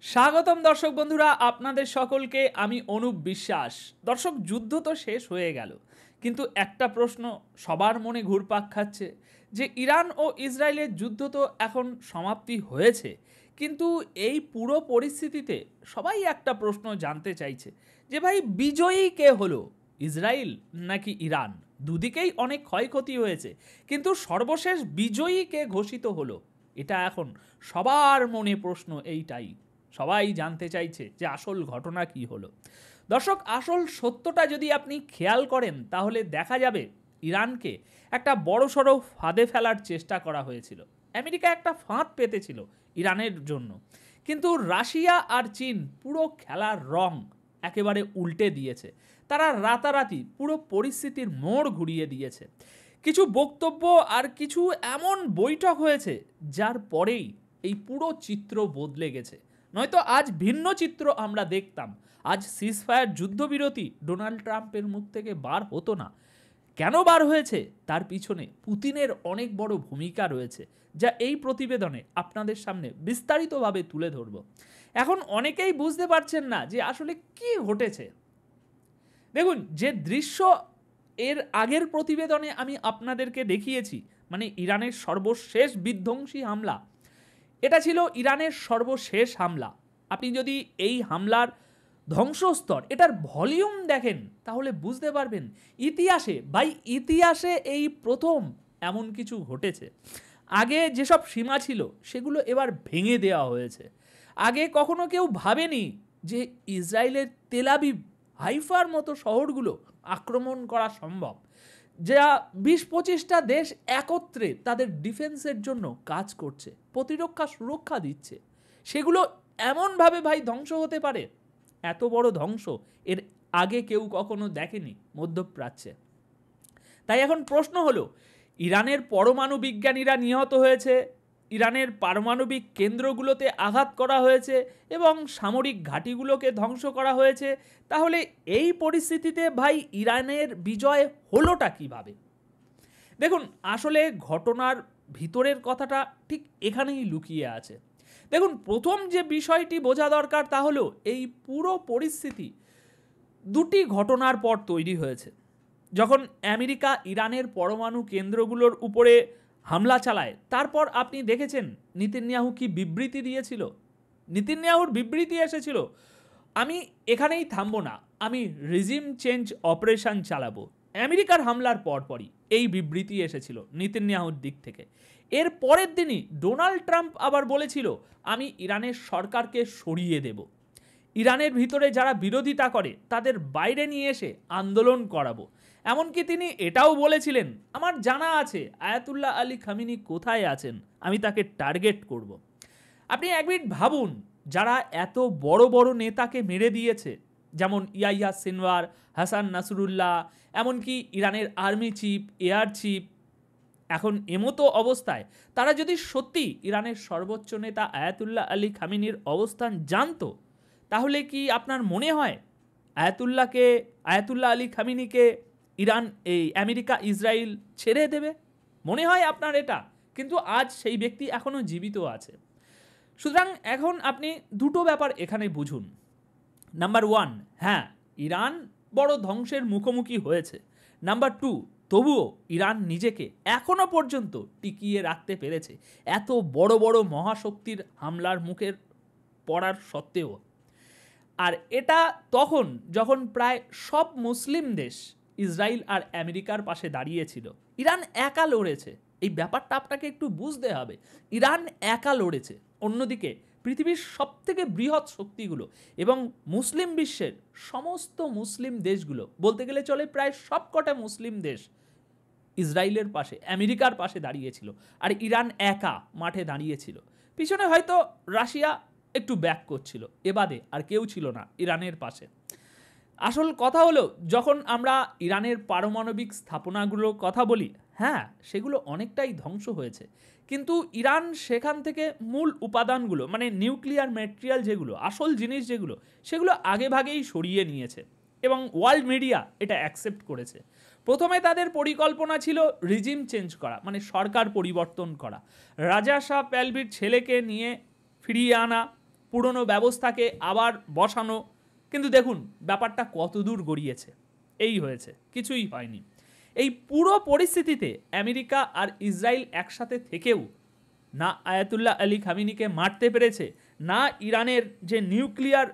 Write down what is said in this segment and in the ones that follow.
স্বাগতম দর্শক বন্ধুরা, আপনাদের সকলকে আমি অনুপ বিশ্বাস। দর্শক, যুদ্ধ তো শেষ হয়ে গেল, কিন্তু একটা প্রশ্ন সবার মনে ঘুরপাক খাচ্ছে যে ইরান ও ইসরায়েলের যুদ্ধ তো এখন সমাপ্তি হয়েছে, কিন্তু এই পুরো পরিস্থিতিতে সবাই একটা প্রশ্ন জানতে চাইছে যে ভাই, বিজয়ী কে হলো, ইসরায়েল নাকি ইরান? দুদিকেই অনেক ক্ষয়ক্ষতি হয়েছে, কিন্তু সর্বশেষ বিজয়ী কে ঘোষিত হলো, এটা এখন সবার মনে প্রশ্ন এইটাই। সবাই জানতে চাইছে যে আসল ঘটনা কি হলো। দর্শক, আসল সত্যটা যদি আপনি খেয়াল করেন তাহলে দেখা যাবে ইরানকে একটা বড়সড় ফাঁদে ফেলার চেষ্টা করা হয়েছিল। আমেরিকা একটা ফাঁদ পেতেছিল ইরানের জন্য, কিন্তু রাশিয়া আর চীন পুরো খেলার রং একেবারে উল্টে দিয়েছে। তারা রাতারাতি পুরো পরিস্থিতির মোড় ঘুরিয়ে দিয়েছে। কিছু বক্তব্য আর কিছু এমন বৈঠক হয়েছে যার পরেই এই পুরো চিত্র বদলে গেছে। নয়তো আজ ভিন্ন চিত্র আমরা দেখতাম। আজ সিজফায়ার যুদ্ধবিরতি ডোনাল্ড ট্রাম্পের মুখ থেকে বার হতো না। কেন বার হয়েছে তার পিছনে পুতিনের অনেক বড় ভূমিকা রয়েছে, যা এই প্রতিবেদনে আপনাদের সামনে বিস্তারিতভাবে তুলে ধরব। এখন অনেকেই বুঝতে পারছেন না যে আসলে কি ঘটেছে। দেখুন, যে দৃশ্য এর আগের প্রতিবেদনে আমি আপনাদেরকে দেখিয়েছি, মানে ইরানের সর্বশেষ বিধ্বংসী হামলা, এটা ছিল ইরানের সর্বশেষ হামলা। আপনি যদি এই হামলার ধ্বংসস্তর, এটার ভলিউম দেখেন তাহলে বুঝতে পারবেন ইতিহাসে এই প্রথম এমন কিছু ঘটেছে। আগে যেসব সীমা ছিল সেগুলো এবার ভেঙে দেওয়া হয়েছে। আগে কখনো কেউ ভাবেনি যে ইসরায়েলের তেল আবিব, হাইফার মতো শহরগুলো আক্রমণ করা সম্ভব, যা 20-25টা দেশ একত্রে তাদের ডিফেন্সের জন্য কাজ করছে, প্রতিরক্ষা সুরক্ষা দিচ্ছে, সেগুলো এমনভাবে ভাই ধ্বংস হতে পারে। এত বড় ধ্বংস এর আগে কেউ কখনো দেখেনি মধ্যপ্রাচ্যে। তাই এখন প্রশ্ন হলো, ইরানের পরমাণু বিজ্ঞানীরা নিহত হয়েছে, ইরানের পারমাণবিক কেন্দ্রগুলোতে আঘাত করা হয়েছে এবং সামরিক ঘাঁটিগুলোকে ধ্বংস করা হয়েছে। তাহলে এই পরিস্থিতিতে ভাই ইরানের বিজয় হলোটা কিভাবে? দেখুন, আসলে ঘটনার ভিতরের কথাটা ঠিক এখানেই লুকিয়ে আছে। দেখুন, প্রথম যে বিষয়টি বোঝা দরকার তা হলো এই পুরো পরিস্থিতি দুটি ঘটনার পর তৈরি হয়েছে। যখন আমেরিকা ইরানের পরমাণু কেন্দ্রগুলোর উপরে হামলা চালায়, তারপর আপনি দেখেছেন নেতানিয়াহু কি বিবৃতি দিয়েছিল। নেতানিয়াহুর বিবৃতি এসেছিল, আমি এখানেই থামবো না, আমি রিজিম চেঞ্জ অপারেশন চালাবো। আমেরিকার হামলার পরপরই এই বিবৃতি এসেছিল নেতানিয়াহুর দিক থেকে। এর পরের দিনই ডোনাল্ড ট্রাম্প আবার বলেছিল, আমি ইরানের সরকারকে সরিয়ে দেব, ইরানের ভিতরে যারা বিরোধিতা করে তাদের বাইরে নিয়ে এসে আন্দোলন করাবো। এমনকি তিনি এটাও বলেছিলেন, আমার জানা আছে আয়াতুল্লাহ আলী খামিনি কোথায় আছেন, আমি তাকে টার্গেট করব। আপনি এক মিনিট ভাবুন, যারা এত বড় বড় নেতাকে মেরে দিয়েছে, যেমন ইয়াইয়া সিনওয়ার, হাসান নাসরুল্লাহ, এমনকি ইরানের আর্মি চিফ, এয়ার চিফ, এখন এমতো অবস্থায় তারা যদি সত্যি ইরানের সর্বোচ্চ নেতা আয়াতুল্লাহ আলী খামিনির অবস্থান জানতো, তাহলে কি আপনার মনে হয় আয়াতুল্লাহ আলী খামিনিকে ইরান, এই আমেরিকা, ইসরায়েল ছেড়ে দেবে? মনে হয় আপনার এটা? কিন্তু আজ সেই ব্যক্তি এখনও জীবিত আছে। সুতরাং এখন আপনি দুটো ব্যাপার এখানে বুঝুন। নাম্বার 1, হ্যাঁ, ইরান বড় ধ্বংসের মুখোমুখি হয়েছে। নাম্বার 2, তবুও ইরান নিজেকে এখনো পর্যন্ত টিকিয়ে রাখতে পেরেছে এত বড় বড় মহাশক্তির হামলার মুখের পড়ার সত্ত্বেও। আর এটা তখন যখন প্রায় সব মুসলিম দেশ ইসরায়েল আর আমেরিকার পাশে দাঁড়িয়েছিল। ইরান একা লড়েছে, এই ব্যাপারটা আপনাকে একটু বুঝতে হবে। ইরান একা লড়েছে, অন্যদিকে পৃথিবীর সবথেকে বৃহৎ শক্তিগুলো এবং মুসলিম বিশ্বের সমস্ত মুসলিম দেশগুলো, বলতে গেলে চলে প্রায় সবকটা মুসলিম দেশ ইসরায়েলের পাশে, আমেরিকার পাশে দাঁড়িয়েছিল, আর ইরান একা মাঠে দাঁড়িয়েছিল। পিছনে হয়তো রাশিয়া একটু ব্যাক করছিল, এবাদে আর কেউ ছিল না ইরানের পাশে। আসল কথা হলো, যখন আমরা ইরানের পারমাণবিক স্থাপনাগুলোর কথা বলি, হ্যাঁ, সেগুলো অনেকটাই ধ্বংস হয়েছে, কিন্তু ইরান সেখান থেকে মূল উপাদানগুলো, মানে নিউক্লিয়ার ম্যাটেরিয়াল যেগুলো, আসল জিনিস যেগুলো, সেগুলো আগেভাগেই সরিয়ে নিয়েছে এবং ওয়ার্ল্ড মিডিয়া এটা অ্যাকসেপ্ট করেছে। প্রথমে তাদের পরিকল্পনা ছিল রিজিম চেঞ্জ করা, মানে সরকার পরিবর্তন করা, রাজা শাহ পাহলভির ছেলেকে নিয়ে ফিরিয়ে আনা, পুরনো ব্যবস্থাকে আবার বসানো। কিন্তু দেখুন ব্যাপারটা কতদূর গড়িয়েছে। এই হয়েছে, কিছুই হয়নি। এই পুরো পরিস্থিতিতে আমেরিকা আর ইসরায়েল একসাথে থেকেও না আয়াতুল্লাহ আলী খামিনিকে মারতে পেরেছে, না ইরানের যে নিউক্লিয়ার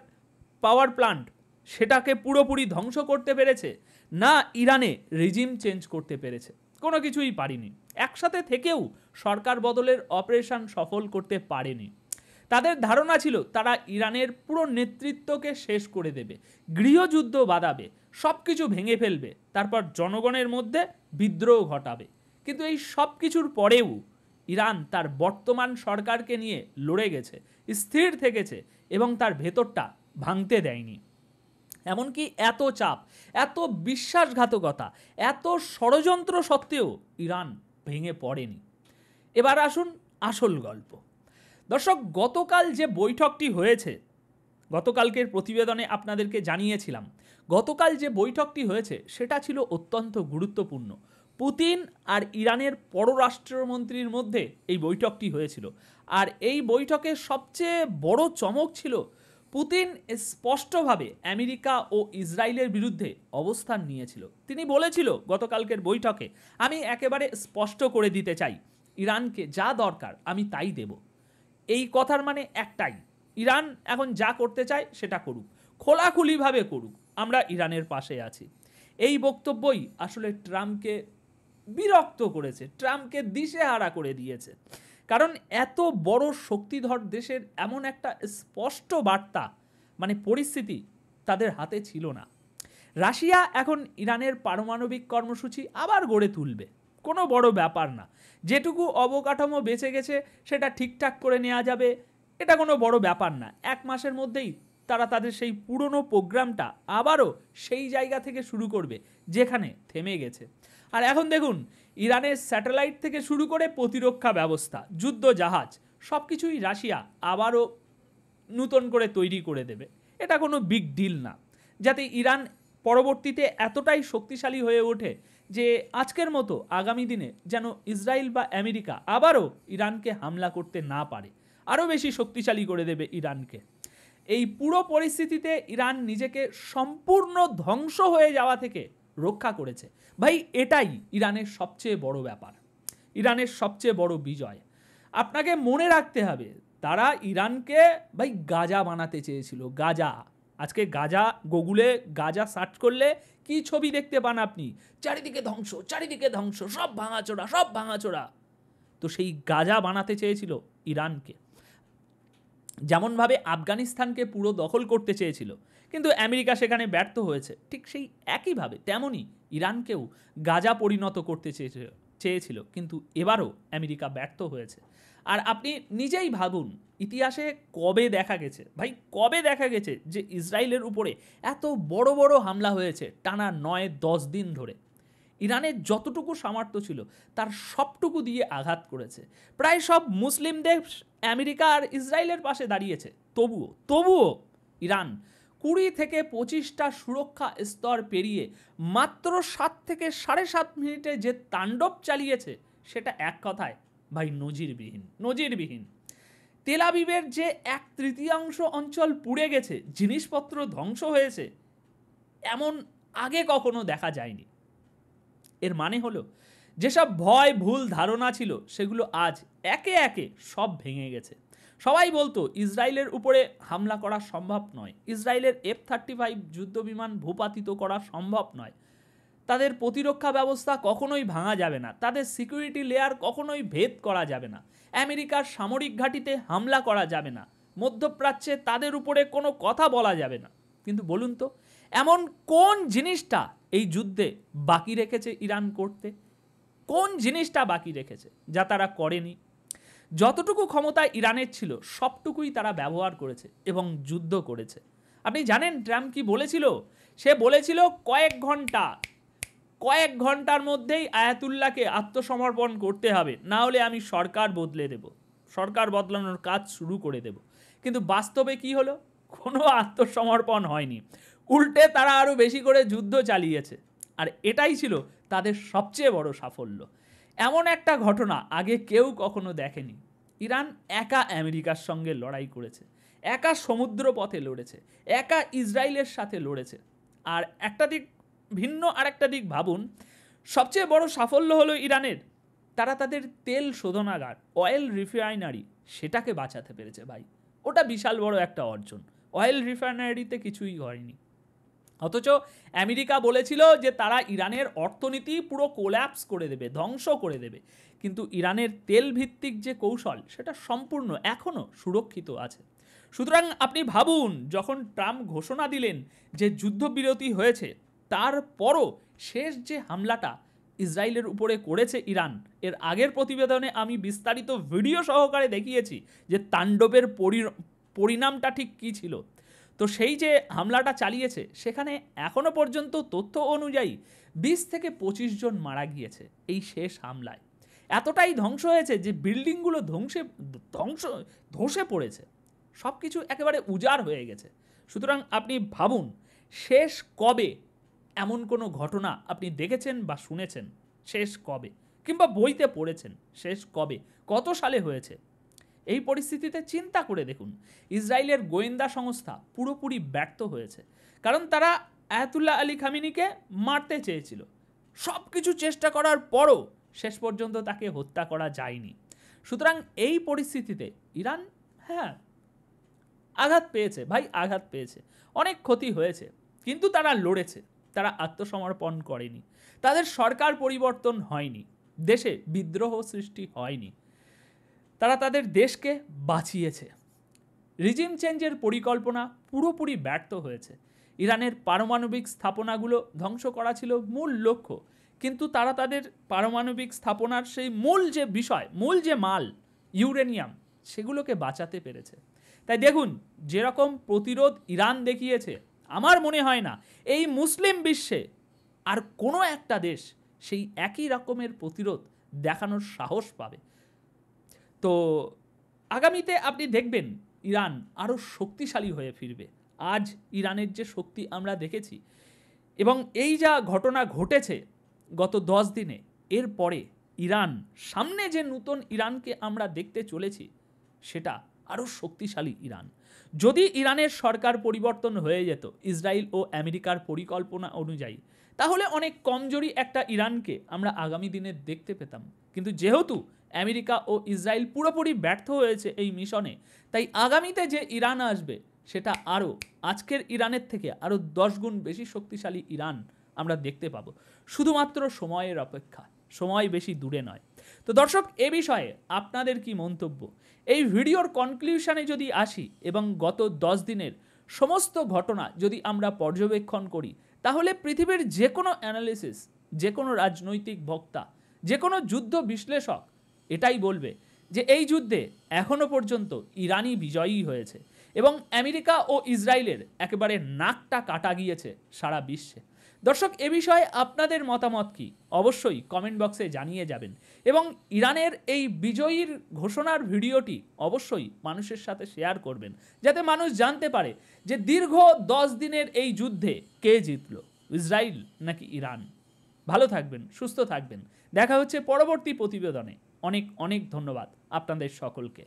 পাওয়ার প্লান্ট সেটাকে পুরোপুরি ধ্বংস করতে পেরেছে, না ইরানে রেজিম চেঞ্জ করতে পেরেছে। কোনো কিছুই পারেনি। একসাথে থেকেও সরকার বদলের অপারেশন সফল করতে পারেনি। তাদের ধারণা ছিল তারা ইরানের পুরো নেতৃত্বকে শেষ করে দেবে, গৃহযুদ্ধ বাঁধাবে, সব কিছু ভেঙে ফেলবে, তারপর জনগণের মধ্যে বিদ্রোহ ঘটাবে। কিন্তু এই সব কিছুর পরেও ইরান তার বর্তমান সরকারকে নিয়ে লড়ে গেছে, স্থির থেকেছে এবং তার ভেতরটা ভাঙতে দেয়নি। এমনকি এত চাপ, এত বিশ্বাসঘাতকতা, এত ষড়যন্ত্র সত্ত্বেও ইরান ভেঙে পড়েনি। এবার আসুন আসল গল্প। দর্শক, গতকাল যে বৈঠকটি হয়েছে, গতকালকের প্রতিবেদনে আপনাদেরকে জানিয়েছিলাম, গতকাল যে বৈঠকটি হয়েছে সেটা ছিল অত্যন্ত গুরুত্বপূর্ণ। পুতিন আর ইরানের পররাষ্ট্রমন্ত্রীর মধ্যে এই বৈঠকটি হয়েছিল। আর এই বৈঠকের সবচেয়ে বড় চমক ছিল পুতিন স্পষ্টভাবে আমেরিকা ও ইসরায়েলের বিরুদ্ধে অবস্থান নিয়েছিল। তিনি বলেছিল গতকালকের বৈঠকে, আমি একেবারে স্পষ্ট করে দিতে চাই, ইরানকে যা দরকার আমি তাই দেব। এই কথার মানে একটাই, ইরান এখন যা করতে চায় সেটা করুক, খোলাখুলিভাবে করুক, আমরা ইরানের পাশে আছি। এই বক্তব্যই আসলে ট্রাম্পকে বিরক্ত করেছে, ট্রাম্পকে দিশেহারা করে দিয়েছে। কারণ এত বড় শক্তিধর দেশের এমন একটা স্পষ্ট বার্তা, মানে পরিস্থিতি তাদের হাতে ছিল না। রাশিয়া এখন ইরানের পারমাণবিক কর্মসূচি আবার গড়ে তুলবে, কোনো বড় ব্যাপার না। যেটুকু অবকাঠামো বেঁচে গেছে সেটা ঠিকঠাক করে নেওয়া যাবে, এটা কোনো বড় ব্যাপার না। 1 মাসের মধ্যেই তারা তাদের সেই পুরনো প্রোগ্রামটা আবারও সেই জায়গা থেকে শুরু করবে যেখানে থেমে গেছে। আর এখন দেখুন, ইরানের স্যাটেলাইট থেকে শুরু করে প্রতিরক্ষা ব্যবস্থা, যুদ্ধ জাহাজ, সব কিছুই রাশিয়া আবারও নতুন করে তৈরি করে দেবে। এটা কোনো বিগ ডিল না, যাতে ইরান পরবর্তীতে এতটাই শক্তিশালী হয়ে ওঠে যে আজকের মতো আগামী দিনে যেন ইসরায়েল বা আমেরিকা আবারও ইরানকে হামলা করতে না পারে, আরও বেশি শক্তিশালী করে দেবে ইরানকে। এই পুরো পরিস্থিতিতে ইরান নিজেকে সম্পূর্ণ ধ্বংস হয়ে যাওয়া থেকে রক্ষা করেছে। ভাই, এটাই ইরানের সবচেয়ে বড় ব্যাপার, ইরানের সবচেয়ে বড় বিজয়। আপনাকে মনে রাখতে হবে, তারা ইরানকে ভাই গাজা বানাতে চেয়েছিল, গাজা। আজকে গাজা, গুগলে গাজা সার্চ করলে কি ছবি দেখতে পান আপনি? চারিদিকে ধ্বংস, চারিদিকে ধ্বংস, সব ভাঙাচোরা, সব ভাঙাচোরা। তো সেই গাজা বানাতে চেয়েছিল ইরানকে। যেমনভাবে আফগানিস্তানকে পুরো দখল করতে চেয়েছিল, কিন্তু আমেরিকা সেখানে ব্যর্থ হয়েছে, ঠিক সেই একইভাবে তেমনই ইরানকেও গাজা পরিণত করতে চেয়েছিল, কিন্তু এবারও আমেরিকা ব্যর্থ হয়েছে। আর আপনি নিজেই ভাবুন, ইতিহাসে কবে দেখা গেছে, ভাই কবে দেখা গেছে যে ইসরায়েলের উপরে এত বড় বড় হামলা হয়েছে টানা 9-10 দিন ধরে? ইরানের যতটুকু সামর্থ্য ছিল তার সবটুকু দিয়ে আঘাত করেছে। প্রায় সব মুসলিম দেশ আমেরিকা আর ইসরায়েলের পাশে দাঁড়িয়েছে, তবুও ইরান 20 থেকে 25টা সুরক্ষা স্তর পেরিয়ে মাত্র 7 থেকে 7.5 মিনিটে যে তাণ্ডব চালিয়েছে সেটা এক কথায় ভাই নজিরবিহীন। তেল আবিবের যে 1/3 অঞ্চল পুড়ে গেছে, জিনিসপত্র ধ্বংস হয়েছে, এমন আগে কখনো দেখা যায়নি। এর মানে হলো যেসব ভয় ভুল ধারণা ছিল সেগুলো আজ একে একে সব ভেঙে গেছে। সবাই বলতো ইসরায়েলের উপরে হামলা করা সম্ভব নয়, ইসরায়েলের F-35 যুদ্ধবিমান ভূপাতিত করা সম্ভব নয়, তাদের প্রতিরক্ষা ব্যবস্থা কখনোই ভাঙা যাবে না, তাদের সিকিউরিটি লেয়ার কখনোই ভেদ করা যাবে না, আমেরিকার সামরিক ঘাঁটিতে হামলা করা যাবে না, মধ্যপ্রাচ্যে তাদের উপরে কোনো কথা বলা যাবে না। কিন্তু বলুন তো, এমন কোন জিনিসটা এই যুদ্ধে বাকি রেখেছে ইরান করতে? কোন জিনিসটা বাকি রেখেছে যা তারা করেনি? যতটুকু ক্ষমতা ইরানের ছিল সবটুকুই তারা ব্যবহার করেছে এবং যুদ্ধ করেছে। আপনি জানেন ট্রাম্প কি বলেছিল? সে বলেছিল কয়েক ঘন্টার মধ্যেই আয়াতুল্লাহকে আত্মসমর্পণ করতে হবে, না হলে আমি সরকার বদলে দেব, সরকার বদলানোর কাজ শুরু করে দেব। কিন্তু বাস্তবে কি হলো? কোনো আত্মসমর্পণ হয়নি, উল্টে তারা আরও বেশি করে যুদ্ধ চালিয়েছে। আর এটাই ছিল তাদের সবচেয়ে বড় সাফল্য। এমন একটা ঘটনা আগে কেউ কখনো দেখেনি। ইরান একা আমেরিকার সঙ্গে লড়াই করেছে, একা সমুদ্র পথে লড়েছে, একা ইসরায়েলের সাথে লড়েছে। আর একটা দিক ভিন্ন, আর একটা দিক ভাবুন, সবচেয়ে বড় সাফল্য হলো ইরানের, তারা তাদের তেল শোধনাগার, অয়েল রিফাইনারি, সেটাকে বাঁচাতে পেরেছে ভাই। ওটা বিশাল বড় একটা অর্জন। অয়েল রিফাইনারিতে কিছুই হয়নি, অথচ আমেরিকা বলেছিল যে তারা ইরানের অর্থনীতি পুরো কোল্যাপস করে দেবে, ধ্বংস করে দেবে। কিন্তু ইরানের তেল ভিত্তিক যে কৌশল, সেটা সম্পূর্ণ এখনও সুরক্ষিত আছে। সুতরাং আপনি ভাবুন, যখন ট্রাম্প ঘোষণা দিলেন যে যুদ্ধবিরতি হয়েছে, তারপরও শেষ যে হামলাটা ইসরায়েলের উপরে করেছে ইরান, এর আগের প্রতিবেদনে আমি বিস্তারিত ভিডিও সহকারে দেখিয়েছি যে তাণ্ডবের পরিণামটা ঠিক কী ছিল। তো সেই যে হামলাটা চালিয়েছে, সেখানে এখনও পর্যন্ত তথ্য অনুযায়ী 20 থেকে 25 জন মারা গিয়েছে এই শেষ হামলায়। এতটাই ধ্বংস হয়েছে যে বিল্ডিংগুলো ধসে পড়েছে, সব কিছু একেবারে উজাড় হয়ে গেছে। সুতরাং আপনি ভাবুন, শেষ কবে এমন কোনো ঘটনা আপনি দেখেছেন বা শুনেছেন? শেষ কবে? কিংবা বইতে পড়েছেন শেষ কবে, কত সালে হয়েছে? এই পরিস্থিতিতে চিন্তা করে দেখুন, ইসরায়েলের গোয়েন্দা সংস্থা পুরোপুরি ব্যর্থ হয়েছে, কারণ তারা আয়াতুল্লাহ আলী খামেনিকে মারতে চেয়েছিল। সব কিছু চেষ্টা করার পরও শেষ পর্যন্ত তাকে হত্যা করা যায়নি। সুতরাং এই পরিস্থিতিতে ইরান আঘাত পেয়েছে ভাই, আঘাত পেয়েছে, অনেক ক্ষতি হয়েছে, কিন্তু তারা লড়েছে, তারা আত্মসমর্পণ করেনি, তাদের সরকার পরিবর্তন হয়নি, দেশে বিদ্রোহ সৃষ্টি হয়নি, তারা তাদের দেশকে বাঁচিয়েছে। রিজিম চেঞ্জের পরিকল্পনা পুরোপুরি ব্যর্থ হয়েছে। ইরানের পারমাণবিক স্থাপনাগুলো ধ্বংস করা ছিল মূল লক্ষ্য, কিন্তু তারা তাদের পারমাণবিক স্থাপনার সেই মূল যে বিষয়, মূল যে মাল ইউরেনিয়াম, সেগুলোকে বাঁচাতে পেরেছে। তাই দেখুন, যেরকম প্রতিরোধ ইরান দেখিয়েছে, আমার মনে হয় না এই মুসলিম বিশ্বে আর কোনো একটা দেশ সেই একই রকমের প্রতিরোধ দেখানোর সাহস পাবে। তো আগামীতে আপনি দেখবেন ইরান আরও শক্তিশালী হয়ে ফিরবে। আজ ইরানের যে শক্তি আমরা দেখেছি, এবং এই যা ঘটনা ঘটেছে গত 10 দিনে, এরপরে ইরান, সামনে যে নতুন ইরানকে আমরা দেখতে চলেছি, সেটা আরও শক্তিশালী ইরান। যদি ইরানের সরকার পরিবর্তন হয়ে যেত ইসরায়েল ও আমেরিকার পরিকল্পনা অনুযায়ী, তাহলে অনেক কমজোরি একটা ইরানকে আমরা আগামী দিনে দেখতে পেতাম। কিন্তু যেহেতু আমেরিকা ও ইসরায়েল পুরোপুরি ব্যর্থ হয়েছে এই মিশনে, তাই আগামীতে যে ইরান আসবে, সেটা আরও আজকের ইরানের থেকে আরও 10 গুণ বেশি শক্তিশালী ইরান আমরা দেখতে পাবো। শুধুমাত্র সময়ের অপেক্ষা, সময় বেশি দূরে নয়। তো দর্শক, এ বিষয়ে আপনাদের কি মন্তব্য? এই ভিডিওর কনক্লুশনে যদি আসি এবং গত 10 দিনের সমস্ত ঘটনা যদি আমরা পর্যবেক্ষণ করি, তাহলে পৃথিবীর যে কোনো অ্যানালিসিস, যে কোনো রাজনৈতিক বক্তা, যে কোনো যুদ্ধ বিশ্লেষক এটাই বলবে যে এই যুদ্ধে এখনও পর্যন্ত ইরানই বিজয়ী হয়েছে, এবং আমেরিকা ও ইসরায়েলের একেবারে নাকটা কাটা গিয়েছে সারা বিশ্বে। দর্শক, এ বিষয়ে আপনাদের মতামত কি? অবশ্যই কমেন্ট বক্সে জানিয়ে যাবেন, এবং ইরানের এই বিজয়ীর ঘোষণার ভিডিওটি অবশ্যই মানুষের সাথে শেয়ার করবেন, যাতে মানুষ জানতে পারে যে দীর্ঘ 10 দিনের এই যুদ্ধে কে জিতল, ইসরায়েল নাকি ইরান। ভালো থাকবেন, সুস্থ থাকবেন, দেখা হচ্ছে পরবর্তী প্রতিবেদনে। অনেক অনেক ধন্যবাদ আপনাদের সকলকে।